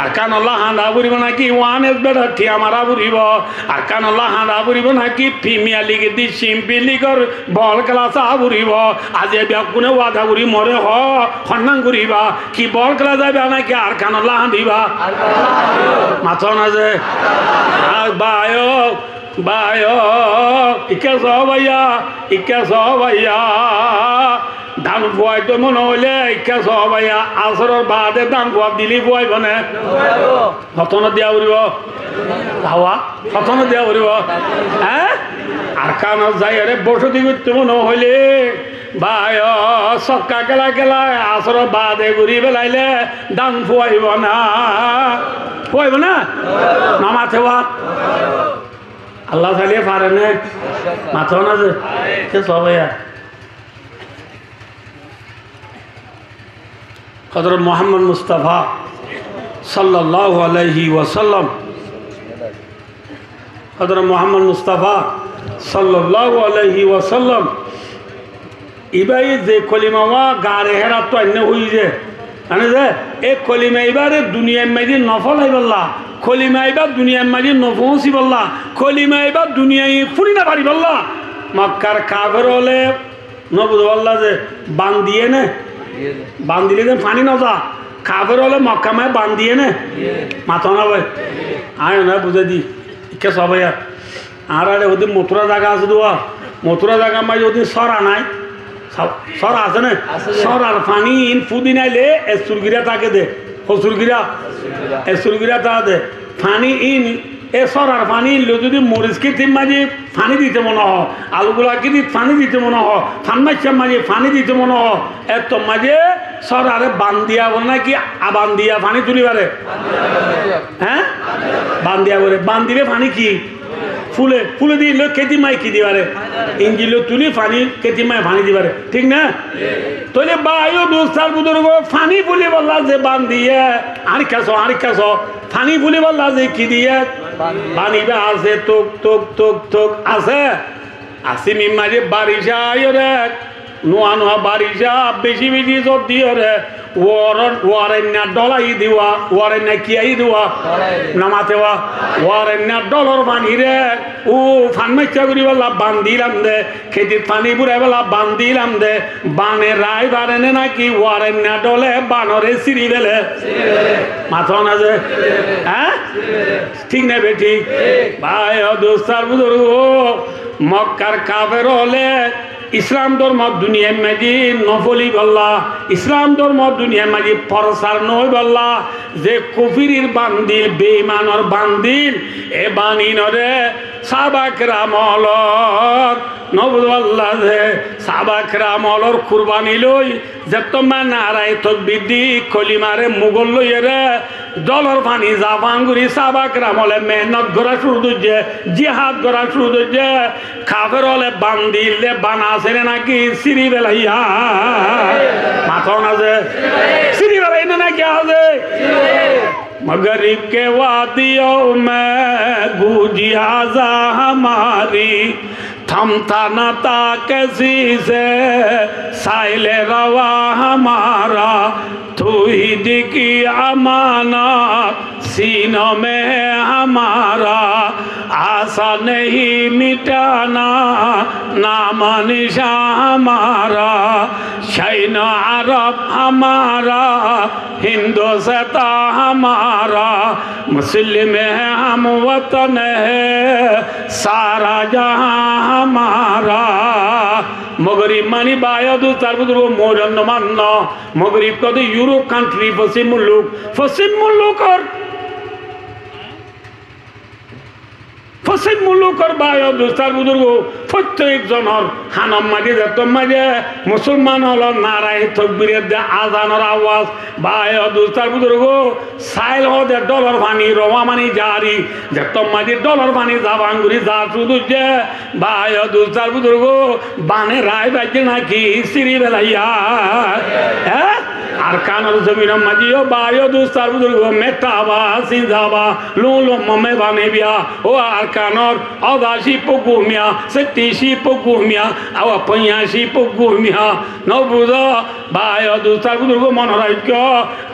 আর কান আল্লাহ হাঁদা বুড়িব নাকি ওয়ান এস বেড ঠিয়া মারা বুড়িব আর কান আল্লাহ হাঁদা বুড়িব নাকি প্রিমিয়ার লিগে দি সিম্পি লিগর বল খেলা চা বুড়িব করিব আজি ব্যাকুনে ওয়াদা করি মরে সন্ধান করিবা কি বল খেলা যাবে নাকি আর কানলা হাঁদিবা মাথা না যে বায়ক বায়ক ইকে সবাইয়া ধান ফুয়াই তো মনে হইলে ইকে সবাইয়া আসরের বাদে ধান ফুয়া দিলি ফুয়াইব না হতনা দিয়া উড়িব হাওয়া হতনা দিয়া উড়িব হ্যাঁ আর কানত যাই আরে বসতি করতে মনে হইলে বায় সক্কা গেলা গেলা আসর বাদে ঘুরি বেলাইলে ধান ফুয়াইব না মাথে আল্লাহ চালিয়ে পারে না মাথাও না যে সবাই হযরত মুহাম্মদ মুস্তাফা সাল্লাল্লাহু আলাইহি ওয়াসাল্লাম হযরত মুহাম্মদ মুস্তাফা সাল্লাল্লাহু আলাইহি ওয়াসাল্লাম ইবাই যে কলিমা গারে হেরা তো অন্য হই যে জানে যে এই কলিমা এবারে দুনিয়ার মাঝে নফল আইবাল্লাহ কলিমা এবার দুনিয়ার মাঝে নফসি বললা কলিমা এবার দুনিয়ায় ফুরি না পারি বললা মক্কার কাফের হলে নবুদ বললা যে বান দিয়ে নে বান দিলে যে পানি নজা কাফের হলে মক্কা মায় বান দিয়ে নে মাথা না ভাই আয় না বুঝে দি কে সবাই আর আরে ওদের মথুরা জায়গা আছে দোয়া মথুরা জায়গা মাঝে ওদের সরা নাই সরা আছে না সরার পানি ফুদিন আইলে এসুরগিরা তাকে দে হসুরগিরা এসুরগিরা তা দে পানি ইন এ সরার পানি ইনলে যদি মরিচকে তিন মাঝে পানি দিতে মনে হয় আলুগুলাকে দিয়ে পানি দিতে মনে হয় ফানমাইচার মাঝে পানি দিতে মনে হয় এত মাঝে সরারে বান দিয়া বলে নাকি আবান দিয়া পানি তুলিবারে হ্যাঁ বান দিয়া বলে বান দিলে পানি কি ফুলে ফুলে দিল কেতি মাই কি দিবারে ইঞ্জিল তুলি পানি কেতি মাই পানি দিবারে ঠিক না তাহলে বায়ু দুস্তার বুদুর্গ পানি ফুলি বললা যে বান দিয়ে আর কাছ পানি ফুলি বললা যে কি দিয়ে পানি বে আছে তোক আছে আসিমি মাঝে বারিশা রে নোয়া বারিশা বেশি জোর দিয়ে রে ওয়ারেন্যা ডলাই দিওয়া ওয়ারেন্যা কিয়াই দিওয়া নামাতেওয়া ওয়ারেন্যা ডলর পানি রে ও ফানমাইচা করি বললা বান দিলাম দে খেতির পানি বুড়াই বলা বান দিলাম দে বানে রায় বারেনে নাকি ওয়ারেন্যা ডলে বানরে সিঁড়ি বেলে মাথা না যে হ্যাঁ ঠিক না বে ঠিক ভাই দোস্তার বুজুর্গ মক্কার কাফের হলে ইসলাম ধর্ম দুনিয়ার মাঝে নফলি বললা ইসলাম ধর্ম দুনিয়ার মাঝে প্রসার নয় বললা যে কুফিরির বান্দিল বেঈমানর বান্দিল এ বানিনরে সাহাবায়ে কেরামর নবুল্লাহ যে সাহাবায়ে কেরামর কুরবানি লই যে তোমার নারায় তাকবীর দি কলিমারে মুগল লইরে ডলার পানি জাপাঙ্গুরি সাহাবায়ে কেরামলে মেহনত করা শুরু দিছে জিহাদ করা শুরু দিছে কাফের হলে বান্দিলে বানাছে নাকি সিঁড়ি বেলাইয়া মাথা না যে সিঁড়ি বেলাই না নাকি আছে मगरिब के वादियों में गूंजी आजा हमारी थमता न था किसी से साइले रवा हमारा तू ही दिखी अमाना सीनों में हमारा आशा नहीं मिटाना नाम निशा हमारा शैन अरब हमारा हिंदुस्ता हमारा मुस्लिम है हम वतन है सारा जहां हमारा मगरिब मानी बायदु तारबुदुर मोरन मान्न मगरिब कद यूरोप कंट्री पश्चिम मुल्क और मुल्कर बायो दोस्तार बुजुर्ग प्रत्येक जनर हानम माझे जतम माझे मुसलमान हलो नाराय तकबीरेर दे आजानर आवाज बायो दोस्तार बुजुर्ग साइल हो दे डॉलर पानी रवा मानी जारी जतम माझे डॉलर पानी जाबांगुरी जा शुधु जे बायो दोस्तार बुजुर्ग बाने राय बाजे नाकि सिरी बेलाइया আর কানর জমিন মাঝিও বায়ো দুস্তার বুজুর্গ মেটাবা সিজাবা লুলো মমে বানে বিয়া ও আর কানর অদাশি পগুমিয়া সেটিশি পগুমিয়া আও পয়াশি পগুমিয়া নবুজ বায়ো দুস্তার বুজুর্গ মনোরাজ্য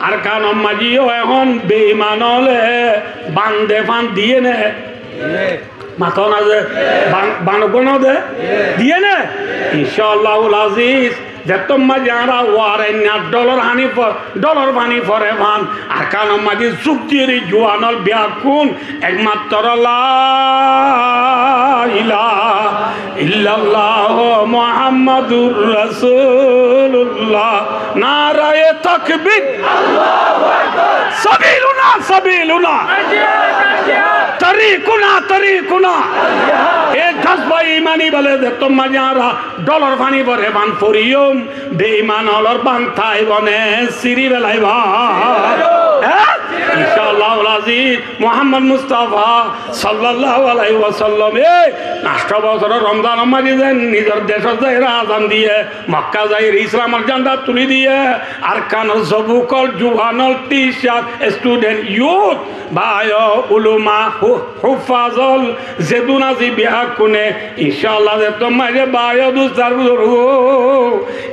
আর কানর মাঝিও এখন বেঈমান হলে বান্দে ফান দিয়ে নে মাথাও না দে বানগণও দে দিয়ে নে ইনশাআল্লাহুল আজিজ যে তোমা যারা ওয়ারেন না ডলার বানি পরে ভান আর কান মাঝে চুক্তির জোয়ানল ব্যাকুন একমাত্র লা ইলাহা ইল্লাল্লাহ মুহাম্মাদুর রাসূলুল্লাহ নারায়ে তাকবীর আল্লাহু আকবার সাবিলুনা তরিকুনা এ জজবা ইমানি বলে যে তোমরা যারা ডলার পানি ভরে বান ফরিয়ম বেঈমান হলর বান থাই বনে সিরি বেলাইবা ইনশাআল্লাহুল আজিজ মুহাম্মদ মুস্তাফা সাল্লাল্লাহু আলাইহি ওয়াসাল্লাম নাষ্ট বছর রমজান মাঝে নিজের দেশের যাইরা আজান দিয়ে মক্কা যাইরা ইসলামের ঝান্ডা তুলি দিয়ে আর কানর সবুকল জুহানল টিচার স্টুডেন্ট ইউথ বায় উলুমা হুফাজল জেদুনা জি বিয়া কোনে ইনশাআল্লাহ যে তোমারে বায় দুস্তার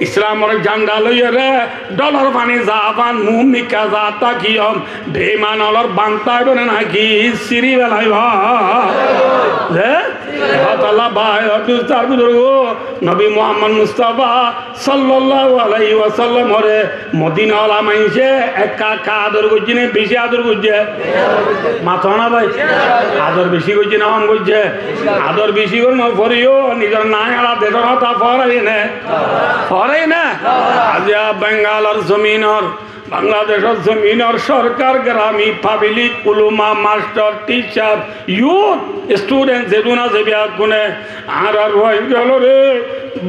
ইসলামের ঝান্ডা লইয়া রে ডলার পানি জাবান মুমিকা জাতা কিয়ম বেঈমান হলর বান্তাই বনে নাকি সিরি বেলাইবা রে আল্লাহ বায় দুস্তার নবী মুহাম্মদ মুস্তাফা সাল্লাল্লাহু আলাইহি ওয়াসাল্লাম রে মদিনা ওয়ালা মাইনছে একা আদর করছে না বেশি আদর করছে মাথা না ভাই আদর বেশি করছে না আম করছে আদর বেশি করে না ফরিও নিজের নাঙালা দেশের হতা ফরাই না আজ বেঙ্গালর জমিনর বাংলাদেশের জমিনের সরকার গ্রামী পাবলিক উলুমা মাস্টার টিচার ইউথ স্টুডেন্ট যেদুনা যাবি কোনে আর হয়ে গেল রে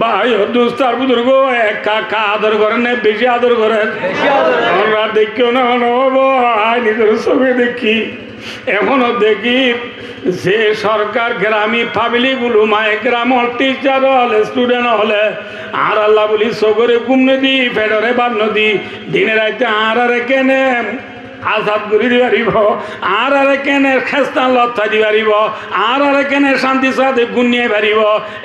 ভাই দুস্তার বুজুর্গ একা আদর করেন না বেশি আদর করেন আমরা দেখিও না নিজের চোখে দেখি এখনো দেখি যে সরকার গ্রামী পাবলিক উলুমা গ্রামের টিচার হলে স্টুডেন্ট হলে আর আল্লাহ বলি সগরে কুম নদী ফেডরে বার নদী দিনে রাইতে আর কেনে আজাদ করে দিবারিব আর কেনে খেস্তান লত্তা দিবারিব আর কেনে শান্তি সাথে গুনিয়ে পারিব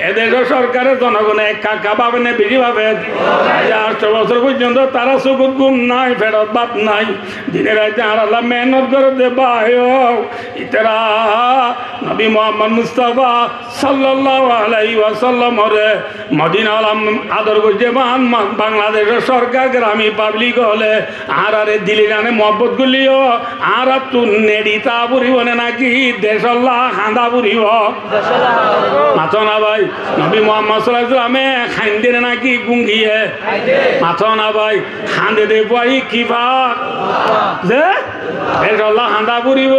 এদেশের সরকারের জনগণে কাকা পাবে না বেশি পাবে 8 বছর পর্যন্ত তারা চকুত ঘুম নাই ফেরত বাদ নাই দিনে রাইতে আর আল্লাহ মেহনত করে দে ভাই ইতারা নবী মুহাম্মদ মুস্তাফা সাল্লাল্লাহু আলাইহি ওয়াসাল্লাম রে মদিনা আলম আদর করছে বাংলাদেশের সরকার গ্রামী পাবলিক হলে আর দিলি গানে মহব্বত লিও আর তু নেড়িতা বুড়িব নাকি দেশল্লা খান্দা বুড়িব মাথো না ভাই নবী মুহাম্মদ সাল্লাল্লাহু আলাইহি ওয়াসাল্লামে খাইন্দে নাকি গুঙ্গিয়ে মাথো না ভাই খান্দে দে পাই কি ভাগ যে দেশল্লা খান্দা বুড়িব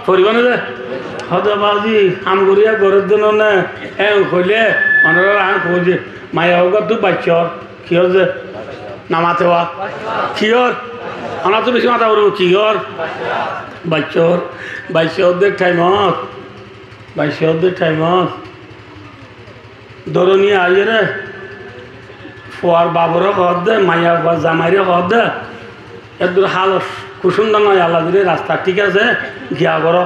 পরিব না যে হদবাজি কাম করিয়া ঘরের জন্য না কইলে অনারা কইছে মায়া হোক তো বাচ্চর কি হচ্ছে নামাতে হওয়া কিয়র আমরা তো বেশি মাথা করবো কিয়র বাইশদের টাইমত দরনিয়ে আইয়ে রে ফোয়ার বাবরে কর দে মাইয়া জামাইরে কর দে এর দূর হাল কুসুন্দর নয় আল্লাহ দিলে রাস্তা ঠিক আছে গিয়া করো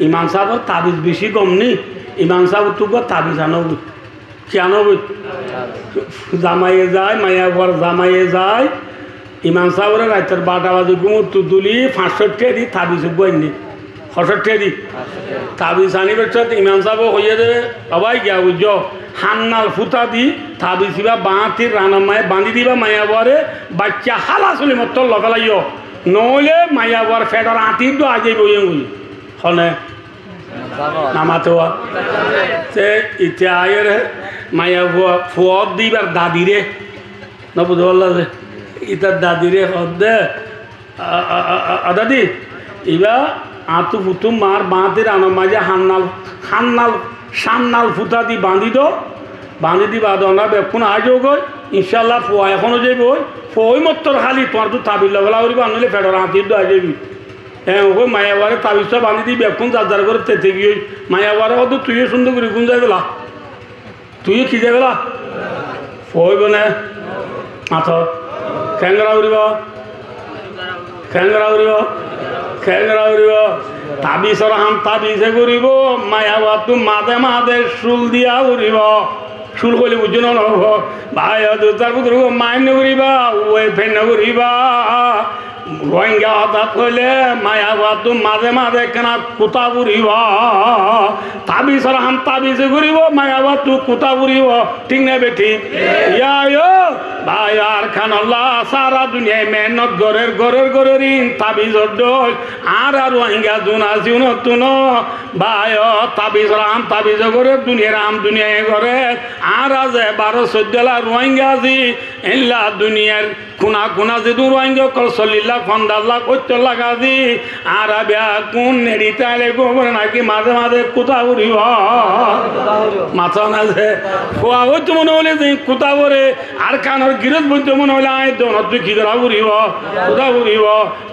ইমাম সাহেবের তাবিজ বেশি কম নি ইমাম সাহেব তুক তাবিজ আনো কেন জামাইয়ে যায় মাইয়া ঘর জামাইয়ে যায় ইমাম সাহেবের রাতের 12টা বাজে ঘুমুর তুলি 65 দি তাবিজ বইনি 65 দি তাবিজ আনিবার ইমাম সাহেব হইয়ে দেবে সবাই গিয়া বুঝ হান্নাল ফুতা দি তাবিজ বা বাঁতির রানা মায়ে বাঁধি দিবা মাইয়া বরে বাচ্চা হালা চলি মত লগালাইও নহলে মাইয়া বর ফেডর আঁতি তো আজই বইয়ে বুঝি হলে নামাতে হওয়া সে ইচ্ছে আয়ের মাইয়া ফুয়ত দিবার দাদিরে না বুঝতে পারলা যে ইতার দাদিরে হদ দে দাদি এবার আঁতু ফুতু মার বাঁধের আনো মাঝে সান্নাল ফুতা দি বাঁধি দি বাঁধ না বেক্ষণ আজও গই ইনশাল্লাহ ফুয়া এখনও যাইব ফুই মত্তর খালি তোমার তো তাবিল লগলা করিব আনলে ফেডর আঁতির তো আজবি হ্যাঁ ওই মায়াবারে তাবিজটা বাঁধি দিই বেক্ষণ যার করে তেতে গিয়ে মায়াবারে হতো তুইও সুন্দর করি কোন যাই গেলা তুইও কি যাই গেলা ফুই বনে মাথ খেংরা উড়িব তাবিজর হাম তাবিজে করিব মায়াবাতো মাঝে শুল দিয়া উড়িব শুল করলে বুঝো নহব ভাই তার পুত্র মাইন করিবা ওই ফেন করিবা রোহিঙ্গা হঠাৎ হইলে মায়াবাদু মাঝে মাঝে কেনা কুতা বুড়িব তাবিজ হাম তাবিজে ঘুরিব মায়াবাদু কুতা বুড়িব ঠিক না বেঠি ভাই আর খান আল্লাহ সারা দুনিয়ায় মেহনত গরের ঋণ তাবিজ ডোল আর রোহিঙ্গা জুনা জিউন তুন ভাই তাবিজ রাম তাবিজ করে দুনিয়ার আম দুনিয়ায় করে আর আজ 12-14 রোহিঙ্গা জি এল্লা দুনিয়ার খুনা যে দু রোহিঙ্গা কল চল্লিল্লা 50 লাখ 70 লাখ আজি আর বিয়া কোন নেড়ি তাইলে গোবর নাকি মাঝে মাঝে কোথা উড়িব মাথা না যে খোয়া হইতে মনে হলে যে কোথা করে আর কানোর গিরত বলতে মনে হলে আয় দোনত কি করা উড়িব কোথা উড়িব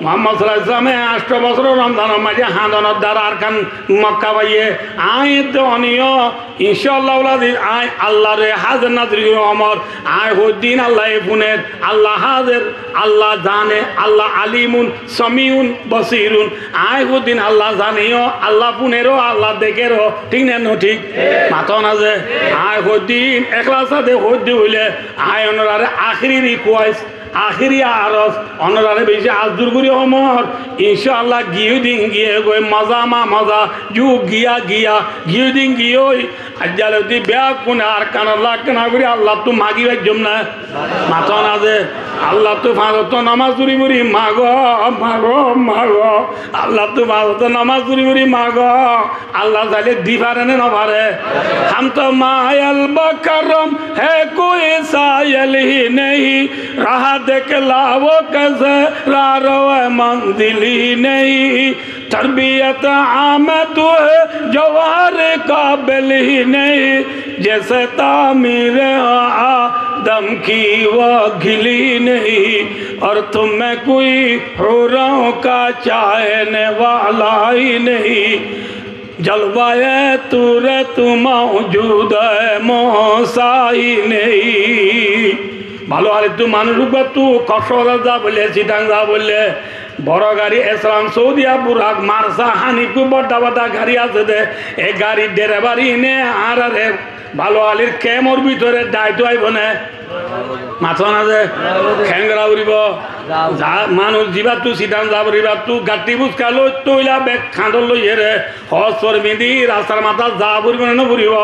মোহাম্মদ সাল্লাল্লাহু আলাইহি ওয়াসাল্লামে 8 বছর রমজানের মাঝে হাঁদনত দ্বারা আর কান মক্কা বাইয়ে আয় দনিও ইনশাআল্লাহ আয় আল্লাহ রে হাজার নাজরি আমর আয় হদিন আল্লাহ ফুনের আল্লাহ হাজার আল্লাহ জানে আল্লাহ আলিমুন সমিউন বসিরুন আয় হদিন আল্লাহ জানিও আল্লাহ ফুনেরও আল্লাহ দেখেরও ঠিক না ঠিক মাথা না যে আয় হদিন একলা সাথে হদি হইলে আয় অনরারে আখিরি রিকোয়েস্ট আখিরি আরস অনরারে বেশি আজদুর করি অমর ইনশাআল্লাহ গিয়ে গই মজা জু গিয়া দিন গিয়ে আজ্জালতি বেয়া কোন আর কানাল্লাহ কেনা করি আল্লাহ তো মাগি একজন না মাথা না যে আল্লাহ তো ফাঁসত নামাজ চুরি করি মাগ আল্লাহ তো ফাঁসত নামাজ চুরি করি মাগ আল্লাহ চাইলে দি পারে না পারে হাম তো মায়াল বকরম হে কোই সাयल ही नहीं रहा देखला वो कैसे रारो मंजिल ही नहीं तरबियत आमद है जवार काबिल ही नहीं जैसे तामीर आदम की वो घिली नहीं और तुम में कोई हुरों का चाहने वाला ही नहीं जलवाए तुरे तू मौजूद है मोसाई नहीं ভালো আর একটু মানুষ তু কসরা যা বললে চিটাং যা বললে বড় গাড়ি এসলাম সৌদিয়া বুরাক মারসা হানিকু বড় গাড়ি আছে দে এই গাড়ির ড্রাইভারি নে আর রে ভালো আলির কেমর ভিতরে দায়িত্ব আইব না মাথা না যে খেঙ্গরা উড়িব যা মানুষ যাবা তু সিটান যাব রিবা তু গাটি বুঝকালো তৈলা বেগ খাঁদল লইয়ে রে হস মিদি রাস্তার মাথা যা বুড়িব না বুড়িব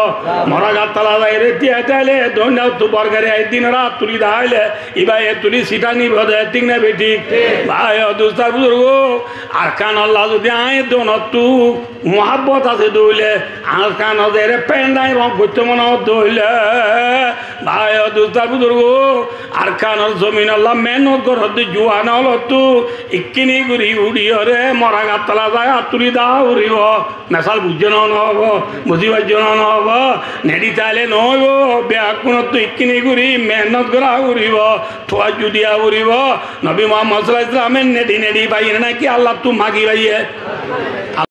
মরা গাত তালা যাই রে তিয়াইলে দন্ডাও তু বরগারে একদিন রাত তুলি দাইলে ইবা এ তুলি সিটা নিব দে ঠিক না বেটি ভাই দুস্তার বুজুর্গ আর কান আল্লাহ যদি আয় দোন তু মহাব্বত আছে দইলে আর কান রে পেন্ডাই রং করতে মনে দইলে ভাই দুস্তার বুজুর্গ আর কানর জমিন আল্লাহ মেহনত করত জুয়ান হল তু ইকিনি গুড়ি উড়িও রে মরা গাত তালা যায় তুলি দা উড়িব নেশাল বুঝে নহব বুঝিবার জন্য নহব নেড়ি তাইলে নহব বেয়া কোনো তো ইকিনি গুড়ি মেহনত করা উড়িব থোয়া জুদিয়া উড়িব নবী মোহাম্মদ সাল্লাল্লাহু আলাইহি ওয়াসাল্লামের নেড়ি পাই নাকি আল্লাহ তু মাগি পাইয়ে